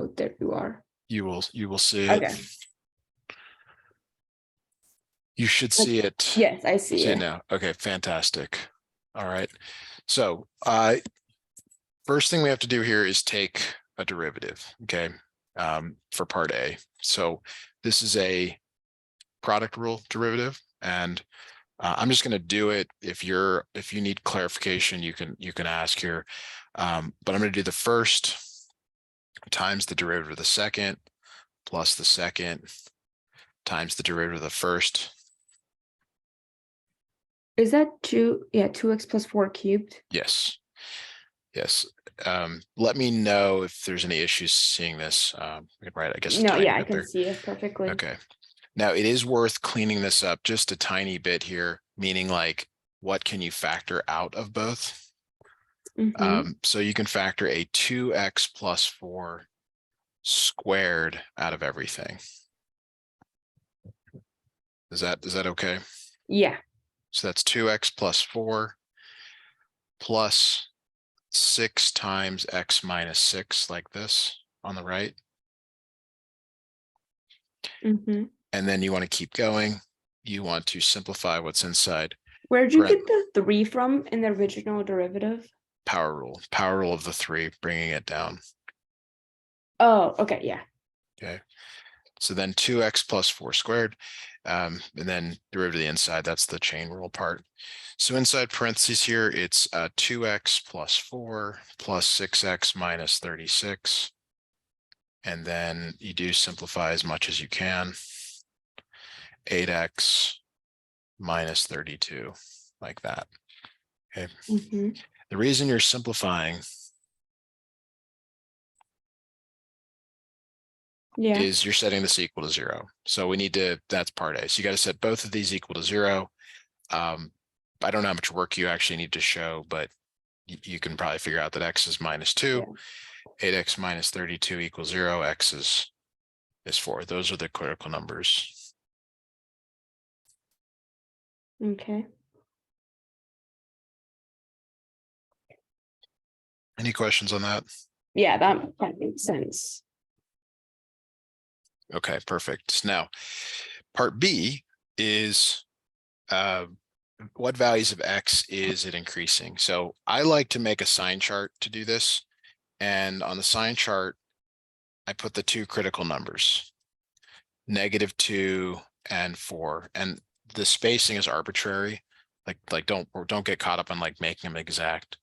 Oh, there you are. You will see it. Okay. You should see it. Yes, I see See it it. now. Okay, fantastic. All right. So first thing we have to do here is take a derivative, okay, for part A. So this is a product rule derivative, and I'm just going to do it. If you need clarification, you can ask here. But I'm going to do the first times the derivative of the second plus the second times the derivative of the first. Is that 2x plus 4 cubed? Yes. Yes. Let me know if there's any issues seeing this. We can write, I guess, a No, tiny yeah, I bit can there. see it perfectly. Okay. Now it is worth cleaning this up just a tiny bit here, meaning like what can you factor out of both? So you can factor a 2x plus 4 squared out of everything. Is that okay? Yeah. So that's 2x plus 4 plus 6 times x minus 6, like this on the right. And then you want to keep going. You want to simplify what's inside. Where'd you get the 3 from in the original derivative? Power rule of the 3, bringing it down. Oh, okay, yeah. Okay. So then 2x plus 4 squared, and then derivative of the inside, that's the chain rule part. So inside parentheses here, it's 2x plus 4 plus 6x minus 36. And then you do simplify as much as you can. 8x minus 32, like that. Okay. The reason you're simplifying is you're setting this equal to 0. So we need to, that's part A. So you got to set both of these equal to 0. I don't know how much work you actually need to show, but you can probably figure out that x is minus 2. 8x minus 32 equals 0. X is 4. Those are the critical numbers. Okay. Any questions on that? Yeah, that makes sense. Okay, perfect. Now, part B is what values of x is it increasing? So I like to make a sign chart to do this. And on the sign chart, I put the two critical numbers, -2 and 4. And the spacing is arbitrary. Like don't get caught up on like making them exact.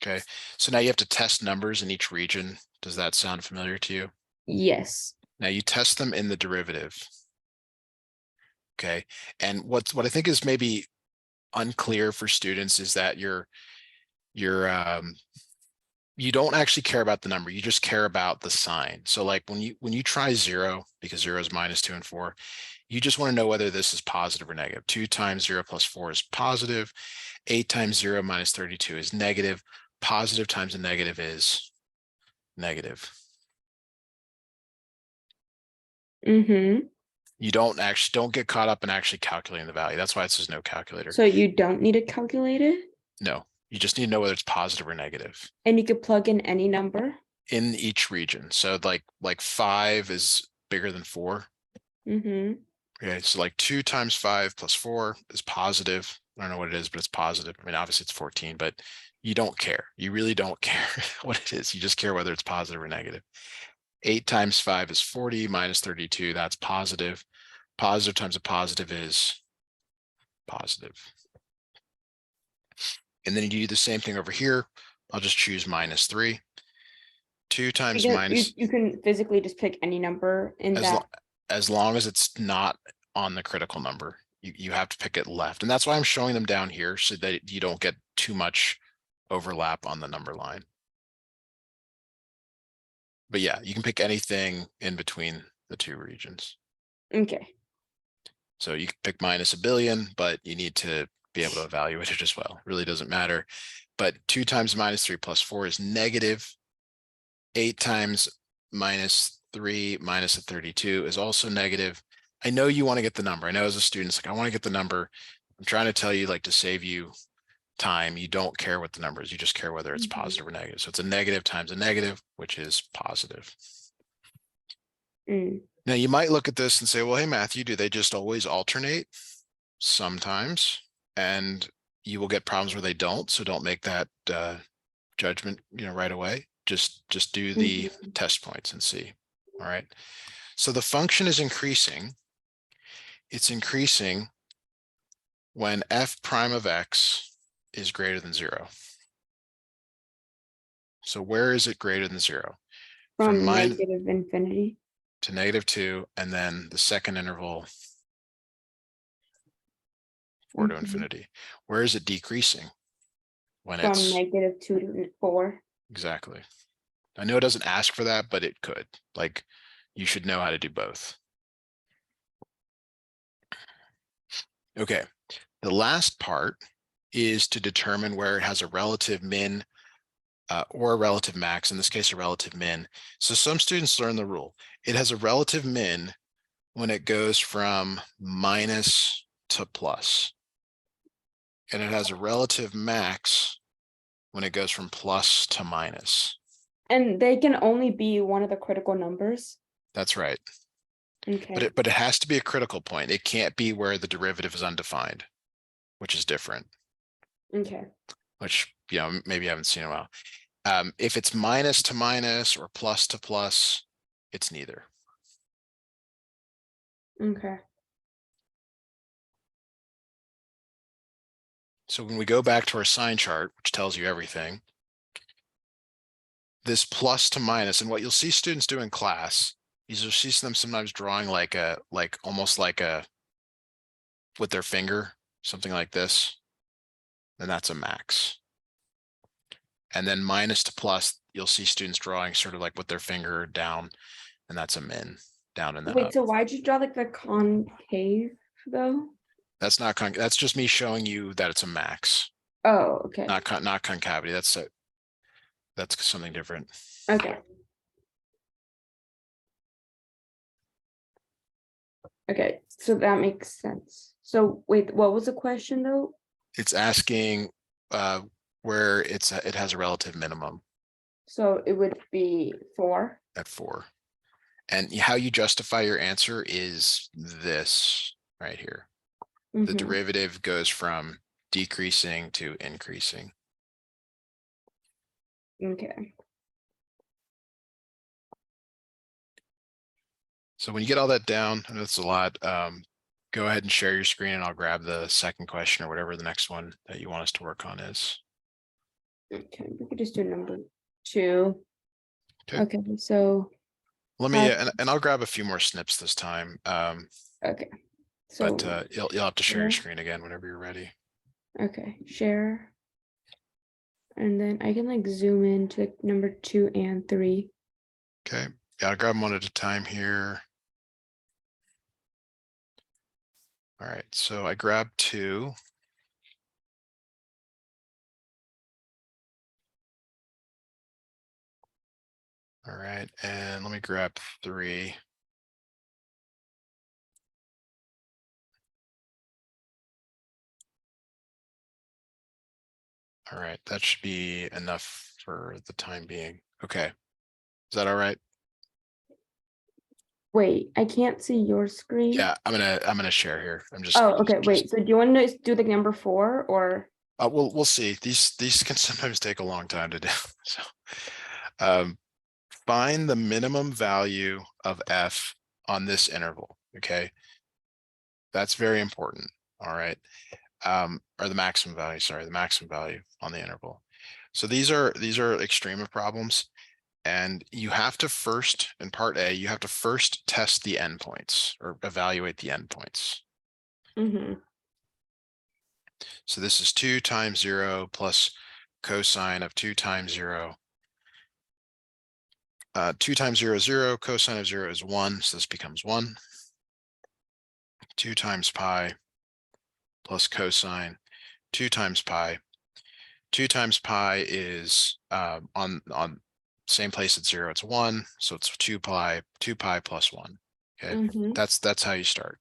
Okay, so now you have to test numbers in each region. Does that sound familiar to you? Yes. Now you test them in the derivative. Okay, and what I think is maybe unclear for students is that you don't actually care about the number, you just care about the sign. So like when you try 0, because 0 is -2 and 4, you just want to know whether this is positive or negative. 2 times 0 plus 4 is positive. 8 times 0 minus 32 is negative. Positive times a negative is negative. You don't get caught up in actually calculating the value. That's why it says no calculator. So you don't need to calculate it? No, you just need to know whether it's positive or negative. And you could plug in any number? In each region. So like 5 is bigger than 4. Okay, so like 2 times 5 plus 4 is positive. I don't know what it is, but it's positive. I mean, obviously it's 14, but you don't care. You really don't care what it is. You just care whether it's positive or negative. 8 times 5 is 40 minus 32. That's positive. Positive times a positive is positive. And then you do the same thing over here. I'll just choose -3. 2 times minus. You can physically just pick any number in that. As long as it's not on the critical number, you have to pick it left. And that's why I'm showing them down here so that you don't get too much overlap on the number line. But yeah, you can pick anything in between the two regions. Okay. So you can pick -1 billion, but you need to be able to evaluate it as well. It really doesn't matter. But 2 times -3 plus 4 is negative. 8 times -3 minus a 32 is also negative. I know you want to get the number. I know as a student, it's like, I want to get the number. I'm trying to tell you, like, to save you time, you don't care what the number is. You just care whether it's positive or negative. So it's a negative times a negative, which is positive. Now you might look at this and say, well, hey, Matthew, do they just always alternate? Sometimes, and you will get problems where they don't. So don't make that judgment, right away. Just do the test points and see. All right. So the function is increasing. It's increasing when f prime of x is greater than 0. So where is it greater than 0? From negative infinity to -2, and then the second interval 4 to infinity. Where is it decreasing? When from it's -2 to 4. Exactly. I know it doesn't ask for that, but it could. Like, you should know how to do both. Okay, the last part is to determine where it has a relative min or a relative max, in this case, a relative min. So some students learn the rule. It has a relative min when it goes from minus to plus. And it has a relative max when it goes from plus to minus. And they can only be one of the critical numbers. That's right. Okay. But it has to be a critical point. It can't be where the derivative is undefined, which is different. Okay. Which, maybe you haven't seen in a while. If it's minus to minus or plus to plus, it's neither. Okay. So when we go back to our sign chart, which tells you everything, this plus to minus, and what you'll see students do in class, you'll see them sometimes drawing almost like a, with their finger, something like this, then that's a max. And then minus to plus, you'll see students drawing sort of like with their finger down, and that's a min, down and then Wait, up. so why'd you draw like the concave though? That's not that's just me showing you that it's a max. Oh, okay. Not concavity. That's something different. Okay. Okay, so that makes sense. So wait, what was the question though? It's asking where it has a relative minimum. So it would be 4. At 4. And how you justify your answer is this right here. The derivative goes from decreasing to increasing. Okay. So when you get all that down, I know it's a lot, go ahead and share your screen and I'll grab the second question or whatever the next one that you want us to work on is. Okay, we could just do number 2. Okay, so let me and I'll grab a few more snips this time. Okay. So but you'll have to share your screen again whenever you're ready. Okay, share. And then I can like zoom into number 2 and 3. Okay, yeah, I'll grab them one at a time here. All right, so I grabbed 2. All right, and let me grab 3. All right, that should be enough for the time being. Okay, is that all right? Wait, I can't see your screen. Yeah, I'm gonna share here. I'm just. Oh, okay. Wait. So do you want to do the number 4 or? We'll see. These can sometimes take a long time to do. So, find the minimum value of f on this interval. Okay, that's very important. All right, or the maximum value. Sorry, the maximum value on the interval. So these are extrema problems. And you have to first, in part A, you have to first test the endpoints or evaluate the endpoints. So this is 2 times 0 plus cosine of 2 times 0. 2 times 0 is 0, cosine of 0 is 1, so this becomes 1. 2 times pi plus cosine, 2 times pi. 2 times pi is on same place at 0, it's 1, so it's 2 pi plus 1. Okay, that's how you start.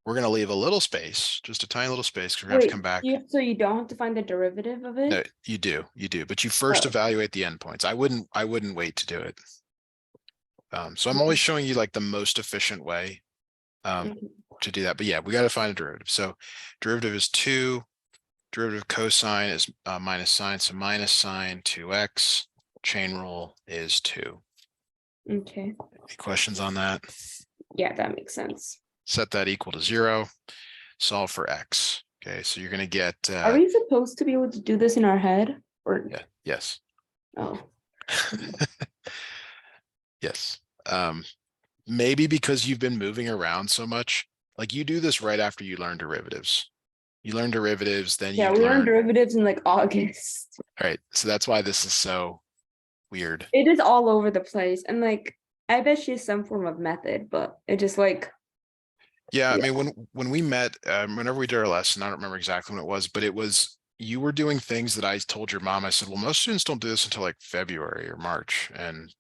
we're gonna leave a little space, just a tiny little space, because we're gonna have to come back. So you don't have to find the derivative of No, it? you do, but you first Oh. evaluate the endpoints. I wouldn't wait to do it. So I'm always showing you like the most efficient way to do that. But yeah, we got to find a derivative. So derivative is 2. Derivative cosine is minus sine. So minus sine 2x. Chain rule is 2. Okay. Any questions on that? Yeah, that makes sense. Set that equal to 0. Solve for x. Okay, so you're going to get. Are we supposed to be able to do this in our head? Or Yeah. Yes. oh. Yes. Maybe because you've been moving around so much, like you do this right after you learn derivatives. You learn derivatives, then Yeah, you we learned learn. derivatives in like August. Right. So that's why this is so weird. It is all over the place. And like I bet she's some form of method, but it just like Yeah, I Yeah. mean, when we met, whenever we did our lesson, I don't remember exactly when it was, but it was you were doing things that I told your mom. I said, well, most students don't do this until like February or March. And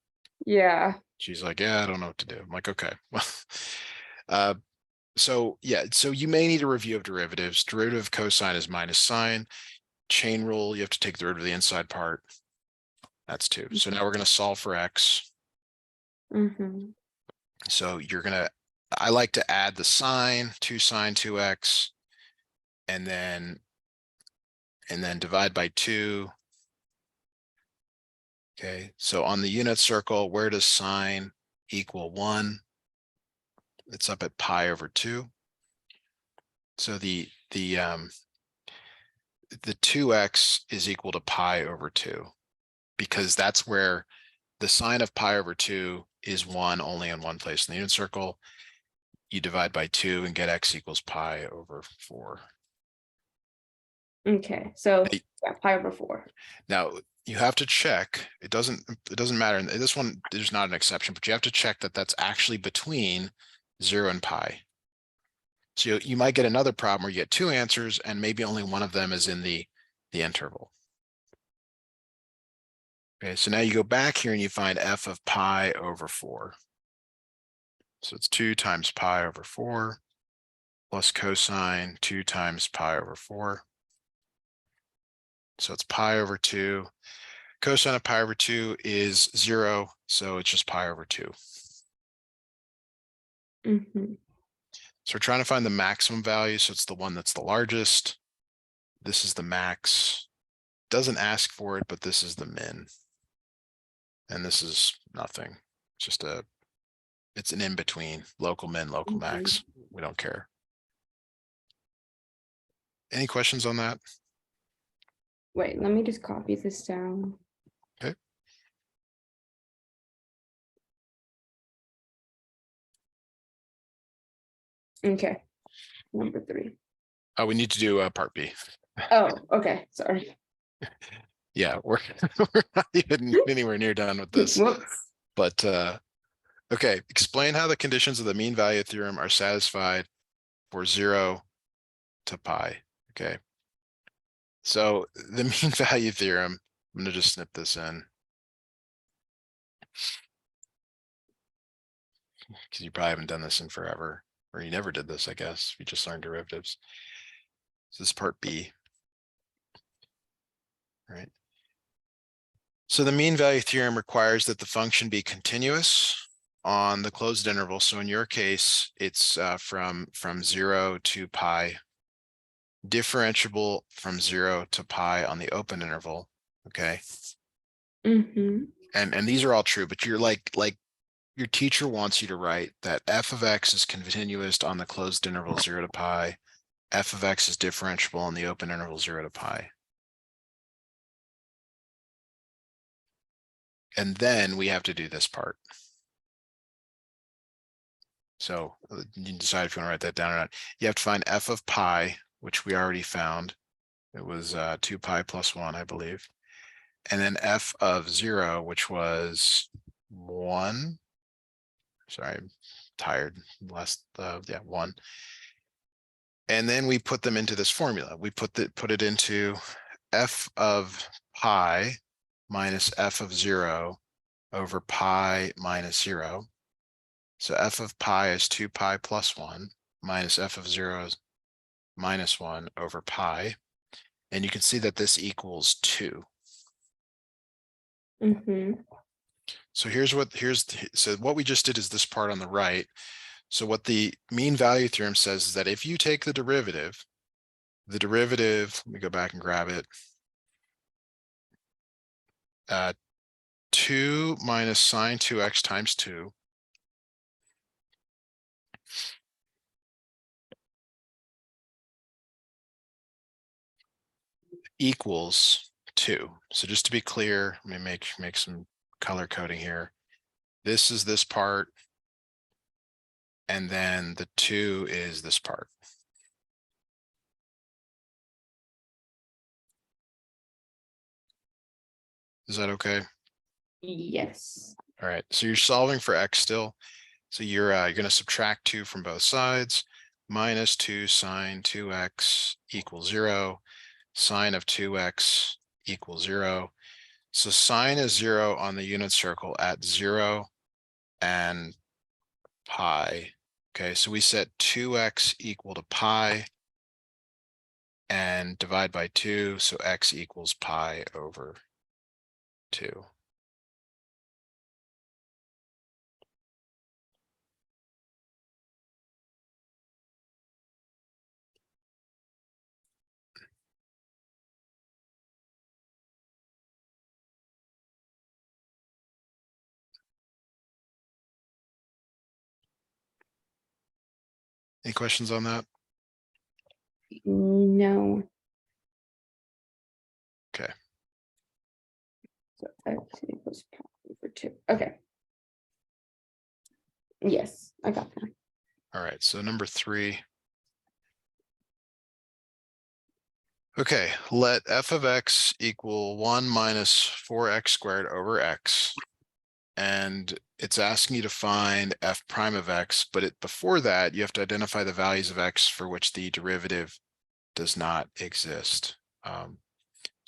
yeah. she's like, yeah, I don't know what to do. I'm like, okay. Well, so yeah, so you may need a review of derivatives. Derivative of cosine is minus sine. Chain rule, you have to take the derivative of the inside part. That's 2. So now we're going to solve for x. Mm-hmm. So you're going to, I like to add the sine, 2 sine 2x, and then divide by 2. Okay, so on the unit circle, where does sine equal 1? It's up at pi over 2. So the 2x is equal to pi over 2, because that's where the sine of pi over 2 is 1 only in one place in the unit circle. You divide by 2 and get x equals pi over 4. Okay, so yeah, pi over 4. Now you have to check. It doesn't matter. In this one, there's not an exception, but you have to check that that's actually between 0 and pi. So you might get another problem where you get 2 answers and maybe only one of them is in the interval. Okay, so now you go back here and you find f of pi over 4. So it's 2 times pi over 4 plus cosine 2 times pi over 4. So it's pi over 2. Cosine of pi over 2 is 0, so it's just pi over 2. Mm-hmm. So we're trying to find the maximum value, so it's the one that's the largest. This is the max. Doesn't ask for it, but this is the min. And this is nothing. Just it's an in-between, local min, local max. We don't care. Any questions on that? Wait, let me just copy this down. Okay. Okay, number 3. Oh, we need to do part B. Oh, okay, sorry. Yeah, we're not even anywhere near done with this. Whoops. But okay, explain how the conditions of the mean value theorem are satisfied for 0 to pi. Okay. So the mean value theorem, I'm going to just snip this in, because you probably haven't done this in forever, or you never did this, I guess. You just learned derivatives. So this is part B. Right. So the mean value theorem requires that the function be continuous on the closed interval. So in your case, it's from 0 to pi, differentiable from 0 to pi on the open interval. Okay. Mm-hmm. And these are all true, but you're like your teacher wants you to write that f of x is continuous on the closed interval 0 to pi. F of x is differentiable on the open interval 0 to pi. And then we have to do this part. So you can decide if you want to write that down or not. You have to find f of pi, which we already found. It was 2 pi plus 1, I believe. And then f of 0, which was 1. Sorry, I'm tired. Last, 1. And then we put them into this formula. We put it into f of pi minus f of 0 over pi minus 0. So f of pi is 2 pi plus 1 minus f of 0 minus 1 over pi. And you can see that this equals 2. So so what we just did is this part on the right. So what the mean value theorem says is that if you take the derivative, let me go back and grab it. 2 minus sine 2x times 2 equals 2. So just to be clear, let me make some color coding here. This is this part, and then the 2 is this part. Is that okay? Yes. All right, so you're solving for x still. So you're going to subtract 2 from both sides. Minus 2 sine 2x equals 0. Sine of 2x equals 0. So sine is 0 on the unit circle at 0 and pi. Okay, so we set 2x equal to pi and divide by 2, so x equals pi over 2. Any questions on that? No. Okay. So x equals pi over 2. Okay. Yes, I got that. All right, so number 3. Okay, let f of x equal 1 minus 4x squared over x. And it's asking you to find f prime of x, but before that, you have to identify the values of x for which the derivative does not exist. So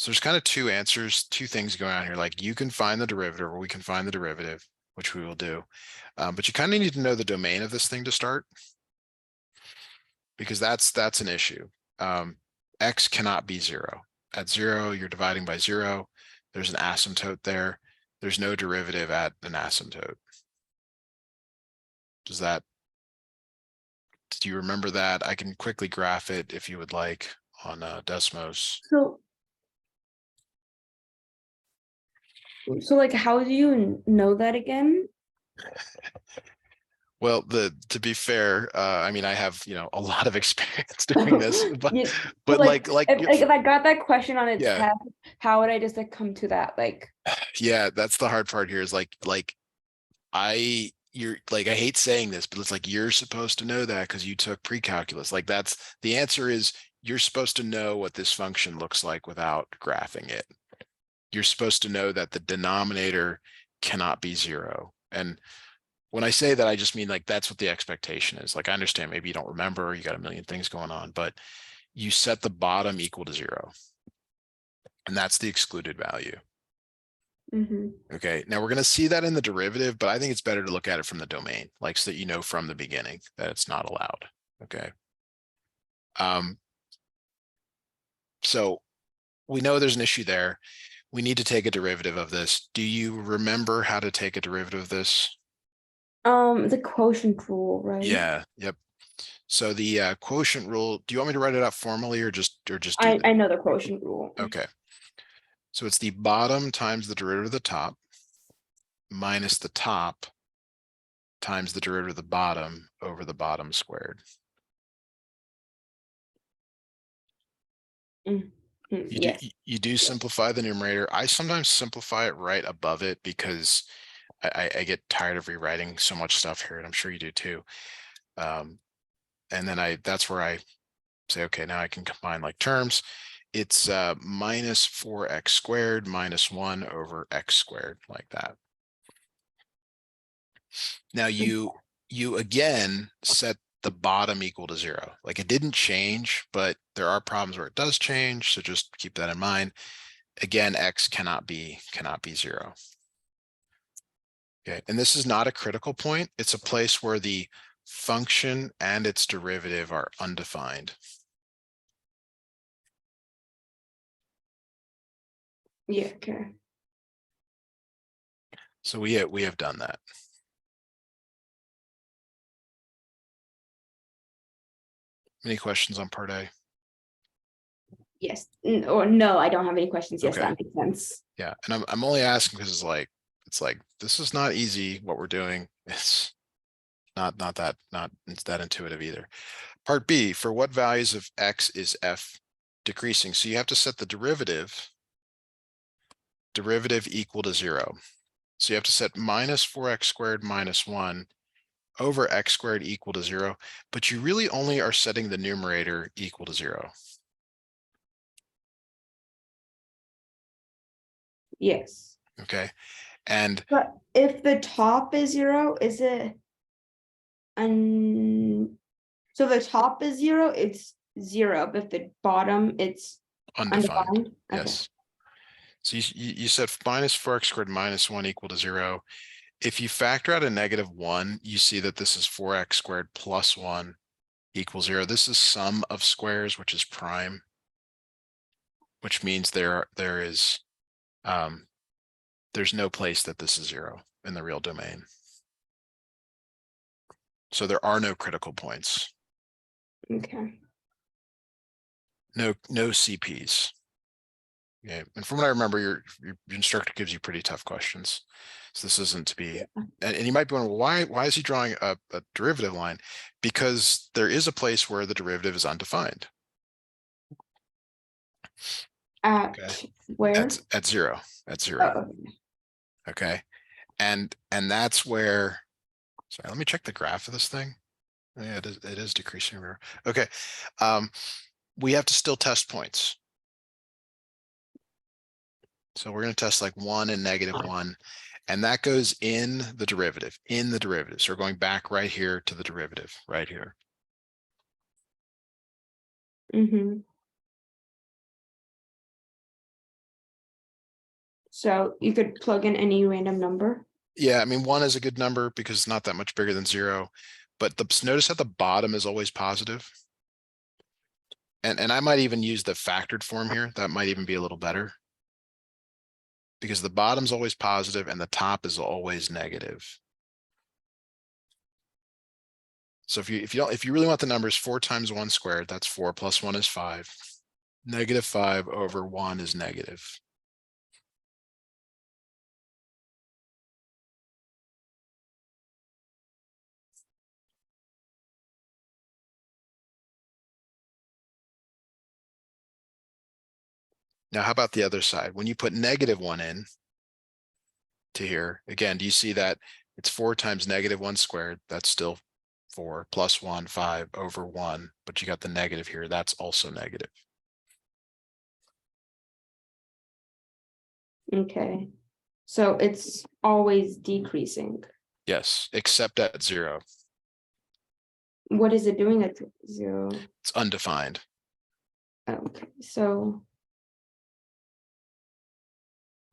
there's kind of two things going on here. Like you can find the derivative, or we can find the derivative, which we will do. But you kind of need to know the domain of this thing to start, because that's an issue. X cannot be 0. At 0, you're dividing by 0. There's an asymptote there. There's no derivative at an asymptote. Do you remember that? I can quickly graph it if you would like on Desmos. So like, how do you know that again? Well, to be fair, I mean, I have, a lot of experience doing this, but if I got that question on its yeah, test, how would I just like come to that? Like, yeah, that's the hard part here is I hate saying this, but it's like, you're supposed to know that because you took pre-calculus. Like that's the answer is you're supposed to know what this function looks like without graphing it. You're supposed to know that the denominator cannot be 0. And when I say that, I just mean like, that's what the expectation is. Like, I understand maybe you don't remember, you got a million things going on, but you set the bottom equal to 0. And that's the excluded value. Okay, now we're going to see that in the derivative, but I think it's better to look at it from the domain, like so that you know from the beginning that it's not allowed. Okay. So we know there's an issue there. We need to take a derivative of this. Do you remember how to take a derivative of this? The quotient rule, right? Yeah, yep. So the quotient rule, do you want me to write it out formally or just do I know the quotient rule. Okay. So it's the bottom times the derivative of the top minus the top times the derivative of the bottom over the bottom squared. You do simplify the numerator. I sometimes simplify it right above it because I get tired of rewriting so much stuff here, and I'm sure you do too. And then that's where I say, okay, now I can combine like terms. It's minus 4x squared minus 1 over x squared, like that. Now you again set the bottom equal to 0. Like it didn't change, but there are problems where it does change. So just keep that in mind. Again, x cannot be 0. Okay, and this is not a critical point. It's a place where the function and its derivative are undefined. Yeah, okay. So we have done that. Any questions on part A? Yes, or no, I don't have any questions. Yes, Okay. that makes sense. Yeah, and I'm only asking because it's like this is not easy what we're doing. It's not that intuitive either. Part B, for what values of x is f decreasing? So you have to set the derivative equal to 0. So you have to set minus 4x squared minus 1 over x squared equal to 0, but you really only are setting the numerator equal to 0. Yes. Okay, and But if the top is 0, is it so if the top is 0, it's 0, but if the bottom it's undefined. undefined? Okay. Yes. So you said minus 4x squared minus 1 equal to 0. If you factor out a -1, you see that this is 4x squared plus 1 equals 0. This is sum of squares, which is prime, which means there's no place that this is 0 in the real domain. So there are no critical points. Okay. No CPs. Yeah, and from what I remember, your instructor gives you pretty tough questions. So this isn't to be, and you might be wondering, well, why is he drawing a derivative line? Because there is a place where the derivative is undefined. At Okay. where? At 0. Oh, Okay. And that's where, sorry, let me check the graph of this thing. Yeah, it is decreasing. Okay. We have to still test points. So we're going to test like 1 and -1, and that goes in the derivative, So we're going back right here to the derivative right here. So you could plug in any random number. Yeah, I mean, 1 is a good number because it's not that much bigger than 0, but notice at the bottom is always positive. And I might even use the factored form here. That might even be a little better, because the bottom's always positive and the top is always negative. So if you really want the numbers, 4 times 1 squared, that's 4 plus 1 is 5. -5 over 1 is negative. Now, how about the other side? When you put -1 in to here, again, do you see that it's 4 times -1 squared? That's still 4 plus 1, 5 over 1, but you got the negative here. That's also negative. Okay. So it's always decreasing. Yes, except at 0. What is it doing at 0? It's undefined. Okay, so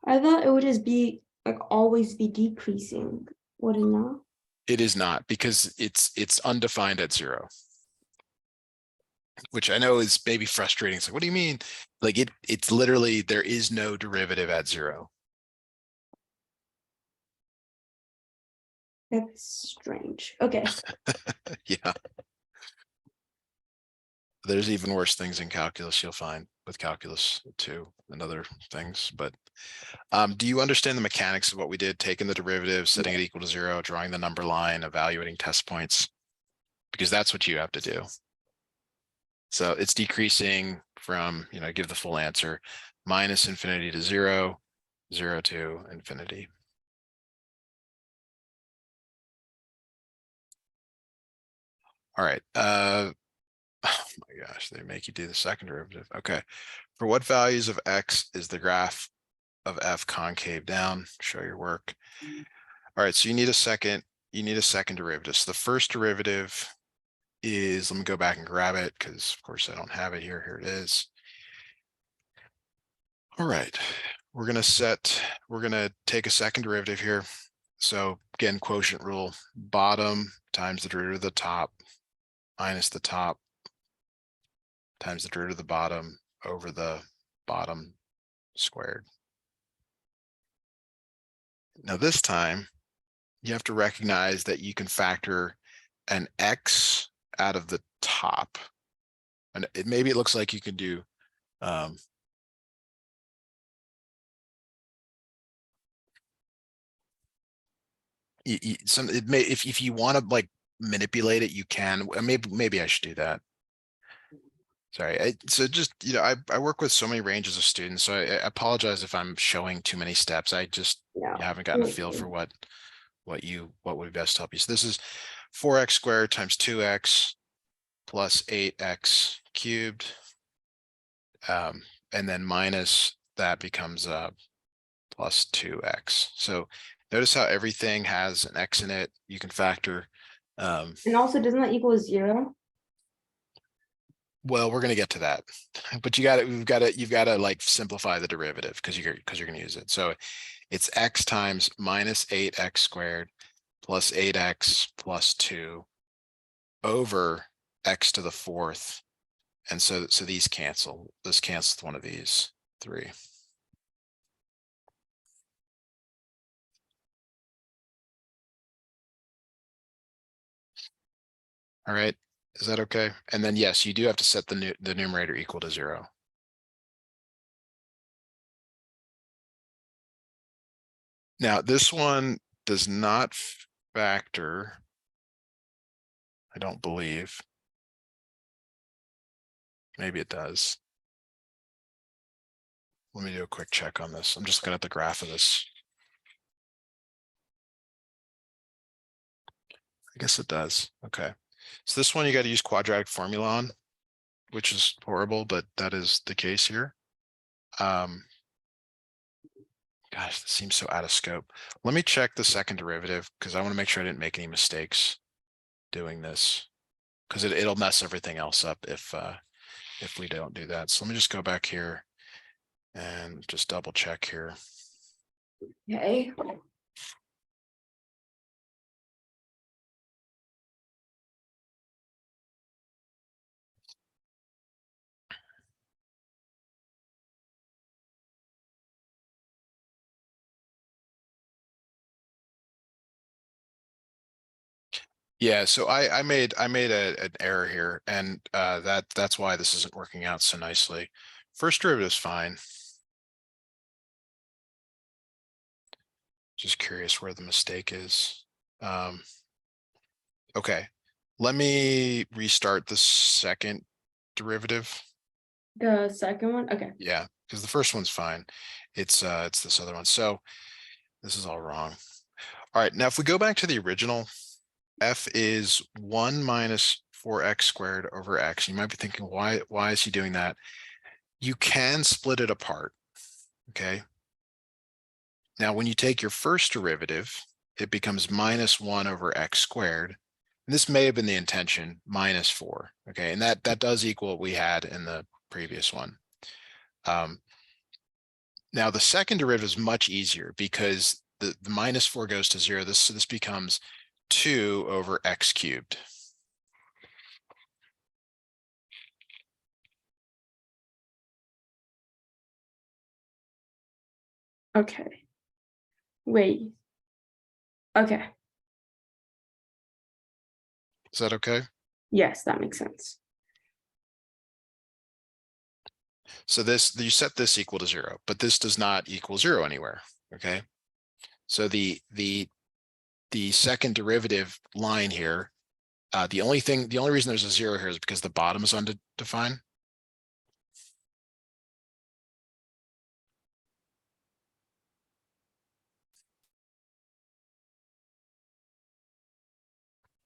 I thought it would just be like always be decreasing. Would it not? It is not, because it's undefined at 0. Which I know is maybe frustrating. It's like, what do you mean? Like it's literally, there is no derivative at 0. That's strange. Okay. Yeah. There's even worse things in calculus you'll find with calculus 2 and other things. But do you understand the mechanics of what we did? Taking the derivative, setting it equal to 0, drawing the number line, evaluating test points, because that's what you have to do. So it's decreasing from, give the full answer, minus infinity to 0, 0 to infinity. All right. Oh my gosh, they make you do the second derivative. Okay. For what values of x is the graph of f concave down? Show your work. All right, so you need a second derivative. So the first derivative is, let me go back and grab it because of course I don't have it here. Here it is. All right, we're gonna take a second derivative here. So again, quotient rule, bottom times the derivative of the top minus the top times the derivative of the bottom over the bottom squared. Now this time, you have to recognize that you can factor an x out of the top. And maybe it looks like you can do if you want to like manipulate it, you can. Maybe I should do that. Sorry. So just, I work with so many ranges of students, so I apologize if I'm showing too many steps. I just haven't gotten a feel for what would best help you. So this is 4x squared times 2x plus 8x cubed. And then minus that becomes plus 2x. So notice how everything has an x in it. You can factor. And also, doesn't that equal 0? Well, we're going to get to that, but you've got to like simplify the derivative because you're going to use it. So it's x times minus 8x squared plus 8x plus 2 over x to the fourth. And so these cancel. This cancels one of these 3. All right, is that okay? And then yes, you do have to set the numerator equal to 0. Now this one does not factor, I don't believe. Maybe it does. Let me do a quick check on this. I'm just looking at the graph of this. I guess it does. Okay. So this one you got to use quadratic formula on, which is horrible, but that is the case here. Gosh, this seems so out of scope. Let me check the second derivative because I want to make sure I didn't make any mistakes doing this, because it'll mess everything else up if we don't do that. So let me just go back here and just double check here. Okay. Yeah, so I made an error here, and that's why this isn't working out so nicely. First derivative is fine. Just curious where the mistake is. Okay, let me restart the second derivative. The second one, okay. Yeah, because the first one's fine. It's this other one. So this is all wrong. All right, now if we go back to the original, f is 1 minus 4x squared over x. You might be thinking, why is he doing that? You can split it apart, okay? Now, when you take your first derivative, it becomes minus 1 over x squared. And this may have been the intention, minus 4, okay? And that does equal what we had in the previous one. Now, the second derivative is much easier because the minus 4 goes to 0. So this becomes 2 over x cubed. Okay. Wait. Okay. Is that okay? Yes, that makes sense. So you set this equal to 0, but this does not equal 0 anywhere, okay? So the second derivative line here, the only reason there's a 0 here is because the bottom is undefined.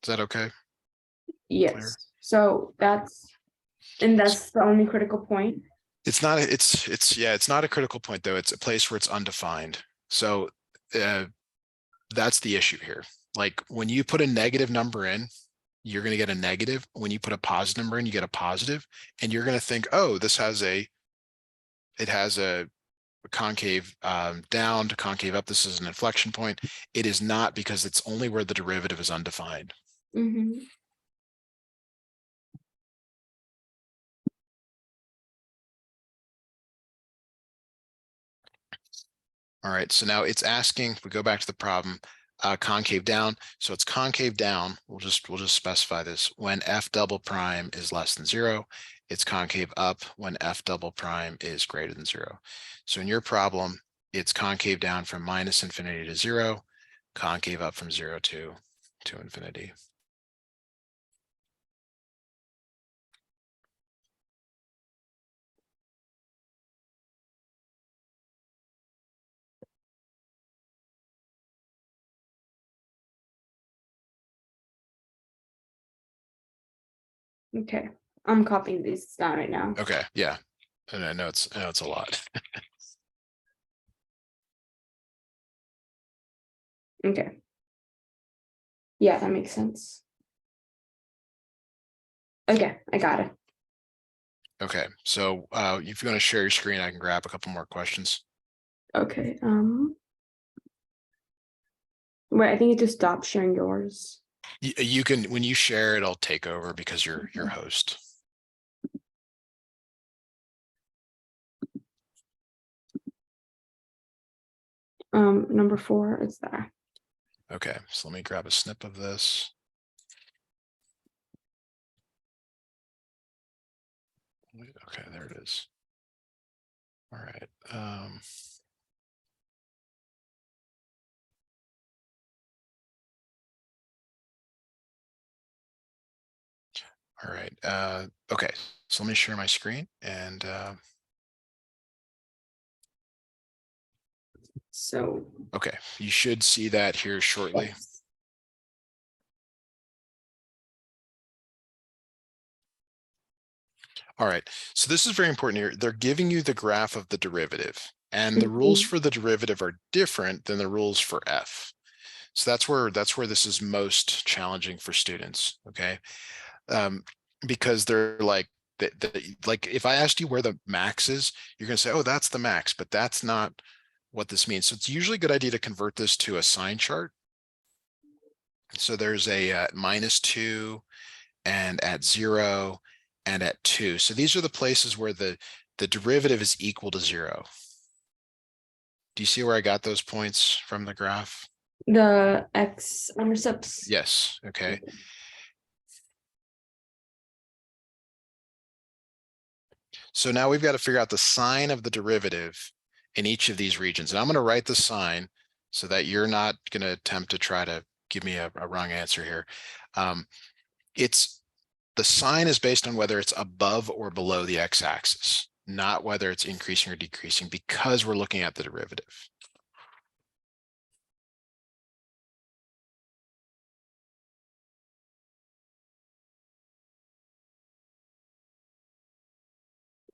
Is that okay? Yes. Clear? So that's the only critical point. It's not a critical point though. It's a place where it's undefined. So that's the issue here. Like when you put a negative number in, you're going to get a negative. When you put a positive number in, you get a positive, and you're going to think, oh, it has a concave down to concave up. This is an inflection point. It is not, because it's only where the derivative is undefined. Mm-hmm. All right, so now it's asking, if we go back to the problem, concave down. So it's concave down. We'll just specify this when f double prime is less than 0. It's concave up when f double prime is greater than 0. So in your problem, it's concave down from -infinity to 0, concave up from 0 to infinity. Okay. I'm copying these down right now. Okay, yeah. And I know it's a lot. Okay. Yeah, that makes sense. Okay, I got it. Okay, so if you want to share your screen, I can grab a couple more questions. Okay. Wait, I think it just stopped sharing yours. You can, when you share, it'll take over because you're your host. Number 4 is there. Okay, so let me grab a snip of this. Okay, there it is. All right. All right. Okay, so let me share my screen and So okay, you should see that here shortly. yes. All right, so this is very important here. They're giving you the graph of the derivative, and the rules for the derivative are different than the rules for f. So that's where this is most challenging for students. Okay, because they're like like if I asked you where the max is, you're going to say, oh, that's the max, but that's not what this means. So it's usually a good idea to convert this to a sign chart. So there's a -2 and at 0 and at 2. So these are the places where the derivative is equal to 0. Do you see where I got those points from the graph? The x-intercepts. Yes. Okay. So now we've got to figure out the sign of the derivative in each of these regions. And I'm going to write the sign so that you're not going to attempt to try to give me a wrong answer here. It's the sign is based on whether it's above or below the x-axis, not whether it's increasing or decreasing, because we're looking at the derivative.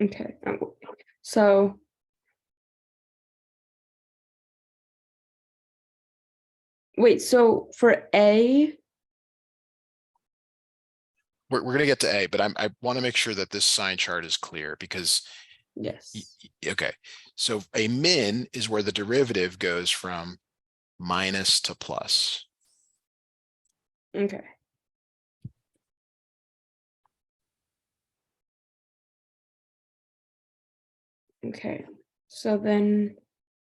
Okay. So wait, so for A, We're going to get to A, but I want to make sure that this sign chart is clear because, yes. okay, so a min is where the derivative goes from minus to plus. Okay. Okay. So then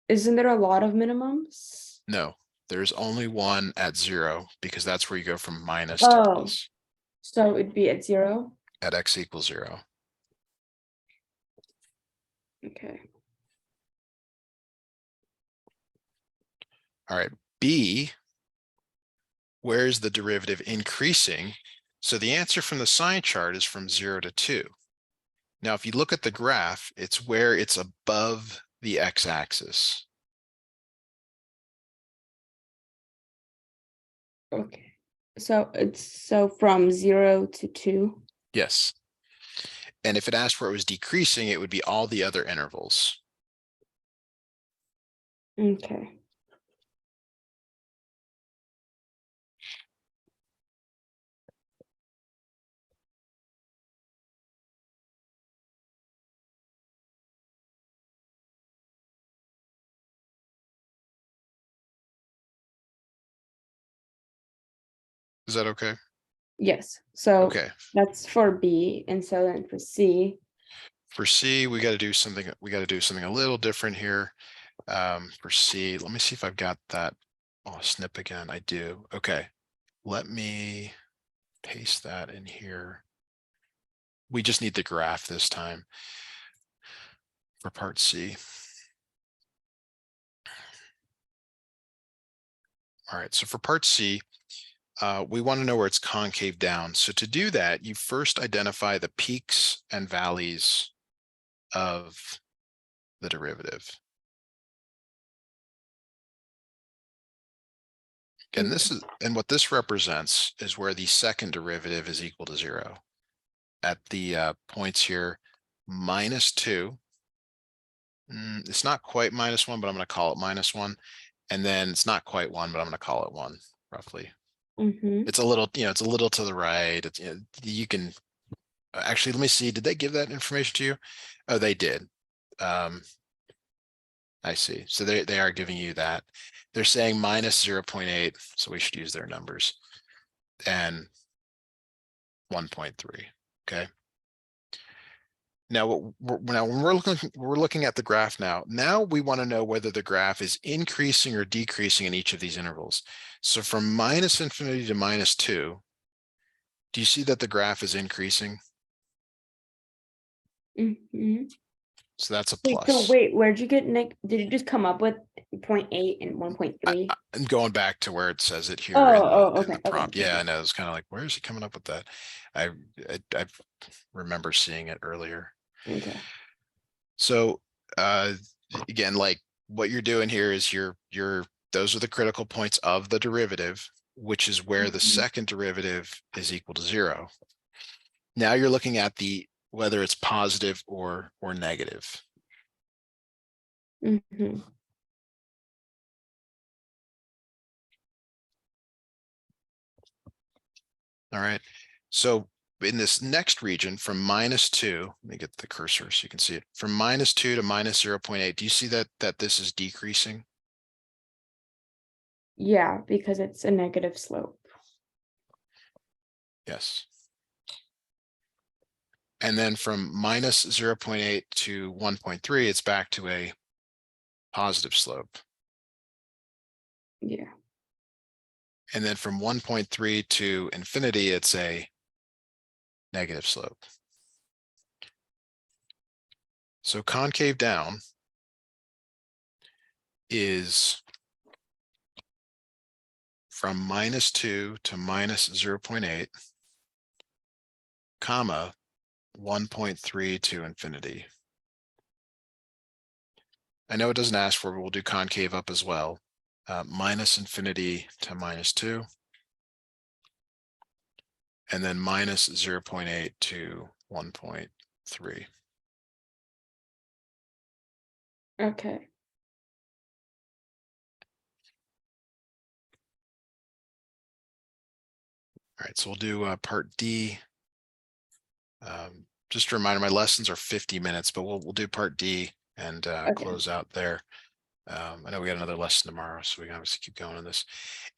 isn't there a lot of minimums? No, there's only one at 0 because that's where you go from minus to Oh, plus so it'd be at 0. at x equals 0. Okay. All right, B, where is the derivative increasing? So the answer from the sign chart is from 0 to 2. Now, if you look at the graph, it's where it's above the x-axis. Okay. So it's from 0 to 2. Yes. And if it asked where it was decreasing, it would be all the other intervals. Okay. Is that okay? Yes, so Okay. that's for B, and so then for C, For C, we got to do something. We got to do something a little different here. For C, let me see if I've got that. Oh, snip again. I do. Okay. Let me paste that in here. We just need the graph this time for part C. All right, so for part C, we want to know where it's concave down. So to do that, you first identify the peaks and valleys of the derivative. And what this represents is where the second derivative is equal to 0. At the points here, -2. It's not quite -1, but I'm going to call it -1. And then it's not quite 1, but I'm going to call it 1, roughly. It's a little, it's a little to the right. It's, you can actually, let me see. Did they give that information to you? Oh, they did. I see. So they are giving you that. They're saying -0.8. So we should use their numbers. And 1.3. Okay. Now, when we're looking at the graph now. Now we want to know whether the graph is increasing or decreasing in each of these intervals. So from -∞ to -2, do you see that the graph is increasing? So that's a Wait, so plus. wait, where'd you get did you just come up with 0.8 and 1.3? I'm going back to where it says it here in Okay, the prompt. okay. Yeah, I know. It's kind of like, where is he coming up with that? I remember seeing it earlier. Okay. So again, like what you're doing here is those are the critical points of the derivative, which is where the second derivative is equal to 0. Now you're looking at whether it's positive or negative. All right. So in this next region from -2, let me get the cursor so you can see it. From -2 to -0.8, do you see that this is decreasing? Yeah, because it's a negative slope. Yes. And then from -0.8 to 1.3, it's back to a positive slope. Yeah. And then from 1.3 to infinity, it's a negative slope. So concave down is from -2 to -0.8, comma, 1.3 to infinity. I know it doesn't ask for, but we'll do concave up as well. -infinity to -2. And then -0.8 to 1.3. Okay. All right, so we'll do part D. Just a reminder, my lessons are 50 minutes, but we'll do part D and close out there. I know we got another lesson tomorrow, so we can obviously keep going on this.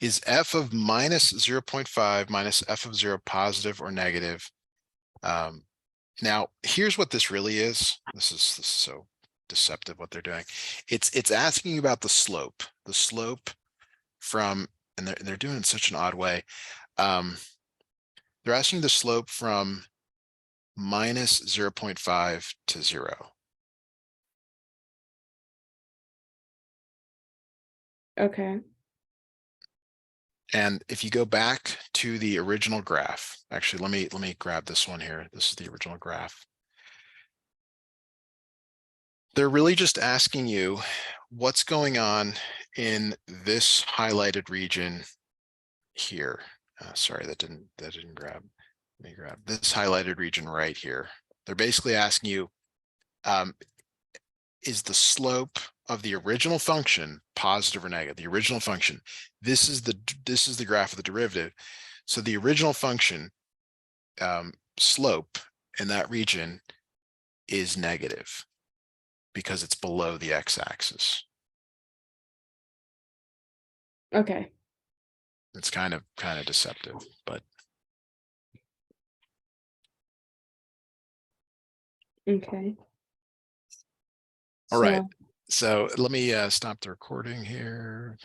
Is f of -0.5 minus f of 0 positive or negative? Now, here's what this really is. This is so deceptive what they're doing. It's asking you about the slope from, and they're doing it in such an odd way. They're asking the slope from -0.5 to 0. Okay. And if you go back to the original graph, actually, let me grab this one here. This is the original graph. They're really just asking you what's going on in this highlighted region here. Sorry, that didn't grab. Let me grab this highlighted region right here. They're basically asking you, is the slope of the original function positive or negative? The original function. This is the graph of the derivative. So the original function slope in that region is negative because it's below the x-axis. Okay. It's kind of deceptive, but Okay. all right. So So let me stop the recording here.